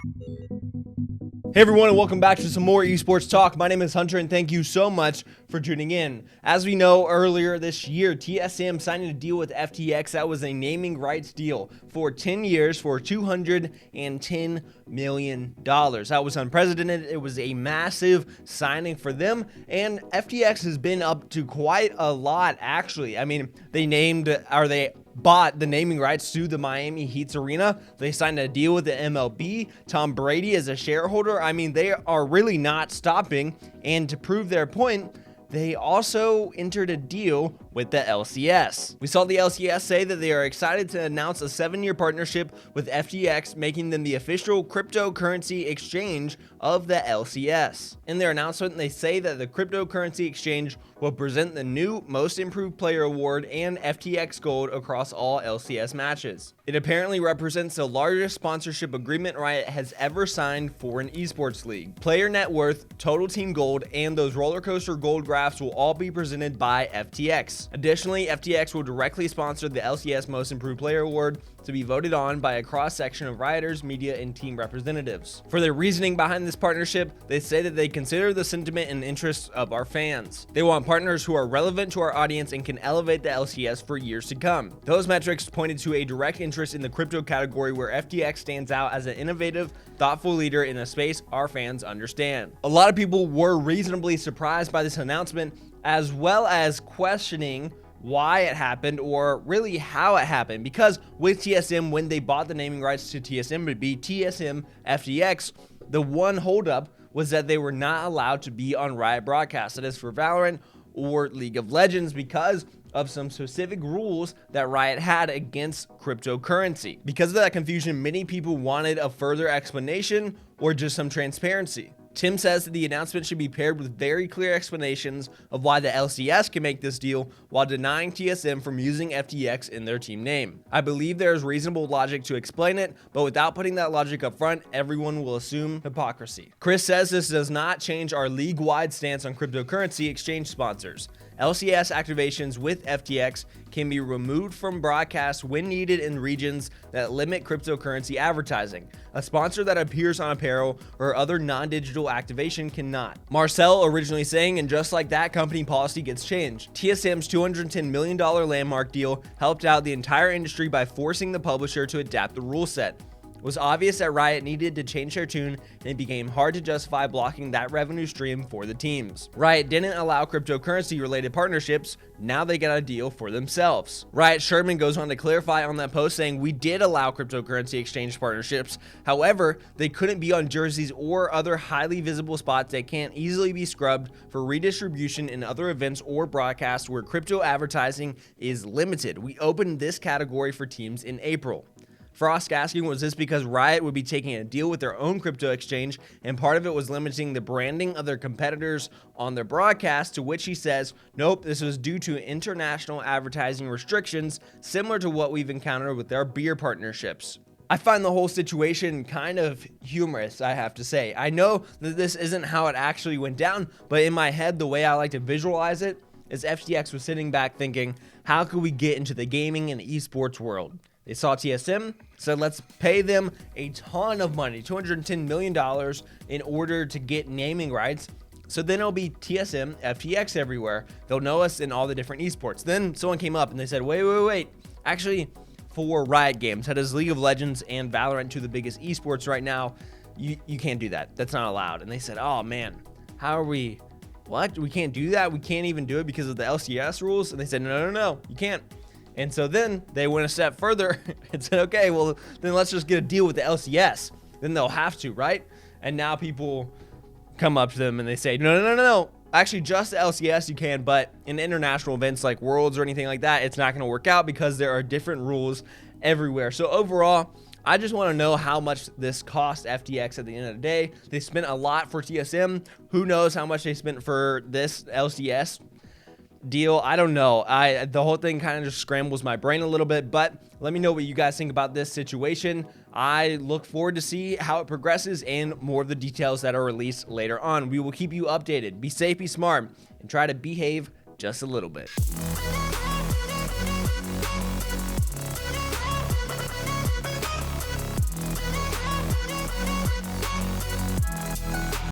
Hey everyone, and welcome back to some more esports talk. My name is Hunter, and thank you so much for tuning in. As we know, earlier this year, TSM signed a deal with FTX that was a naming rights deal for 10 years for $210 million. That was unprecedented. It was a massive signing for them, and FTX has been up to quite a lot, actually. I mean, they bought the naming rights to the Miami Heat's arena. They signed a deal with the MLB. Tom Brady is a shareholder. I mean, they are really not stopping. And to prove their point, they also entered a deal with the LCS. We saw the LCS say that they are excited to announce a 7-year partnership with FTX, making them the official cryptocurrency exchange of the LCS. In their announcement, they say that the cryptocurrency exchange will present the new Most Improved Player Award and FTX Gold across all LCS matches. It apparently represents the largest sponsorship agreement Riot has ever signed for an esports league. Player net worth, total team gold, and those roller coaster gold graphs will all be presented by FTX. Additionally, FTX will directly sponsor the LCS Most Improved Player Award to be voted on by a cross-section of rioters, media, and team representatives. For their reasoning behind this partnership, they say that they consider the sentiment and interests of our fans. They want partners who are relevant to our audience and can elevate the LCS for years to come. Those metrics pointed to a direct interest in the crypto category, where FTX stands out as an innovative, thoughtful leader in a space our fans understand. A lot of people were reasonably surprised by this announcement, as well as questioning why it happened, or really how it happened, because with TSM, when they bought the naming rights to TSM to be TSM FTX, the one holdup was that they were not allowed to be on Riot broadcast. That is for Valorant or League of Legends, because of some specific rules that Riot had against cryptocurrency. Because of that confusion, many people wanted a further explanation or just some transparency. Tim says that the announcement should be paired with very clear explanations of why the LCS can make this deal while denying TSM from using FTX in their team name. I believe there is reasonable logic to explain it, but without putting that logic up front, everyone will assume hypocrisy. Chris says this does not change our league-wide stance on cryptocurrency exchange sponsors. LCS activations with FTX can be removed from broadcast when needed in regions that limit cryptocurrency advertising. A sponsor that appears on apparel or other non-digital activation cannot. Marcel originally saying, and just like that, company policy gets changed. TSM's $210 million landmark deal helped out the entire industry by forcing the publisher to adapt the rule set. It was obvious that Riot needed to change their tune, and it became hard to justify blocking that revenue stream for the teams. Riot didn't allow cryptocurrency related partnerships. Now they got a deal for themselves. Riot Sherman goes on to clarify on that post, saying, "We did allow cryptocurrency exchange partnerships. However, they couldn't be on jerseys or other highly visible spots that can't easily be scrubbed for redistribution in other events or broadcasts where crypto advertising is limited. We opened this category for teams in April." Frost asking, was this because Riot would be taking a deal with their own crypto exchange, and part of it was limiting the branding of their competitors on their broadcast, to which he says, nope, this was due to international advertising restrictions, similar to what we've encountered with our beer partnerships. I find the whole situation kind of humorous, I have to say. I know that this isn't how it actually went down, but in my head, the way I like to visualize it is FTX was sitting back thinking, how could we get into the gaming and esports world? They saw TSM, said let's pay them a ton of money, $210 million, in order to get naming rights. So then it'll be TSM FTX everywhere. They'll know us in all the different esports. Then someone came up and they said, wait. Actually, for Riot Games, that is League of Legends and Valorant, two of the biggest esports right now, you can't do that. That's not allowed. And they said, oh man, how are we? What? We can't do that? We can't even do it because of the LCS rules? And they said, no, you can't. And so then they went a step further and said, okay, well, then let's just get a deal with the LCS. Then they'll have to, right? And now people come up to them and they say, no. Actually, just the LCS you can, but in international events like Worlds or anything like that, it's not going to work out because there are different rules everywhere. So overall, I just want to know how much this cost FTX at the end of the day. They spent a lot for TSM. Who knows how much they spent for this LCS deal? I don't know. The whole thing kind of just scrambles my brain a little bit, but let me know what you guys think about this situation. I look forward to see how it progresses and more of the details that are released later on. We will keep you updated. Be safe, be smart, and try to behave just a little bit.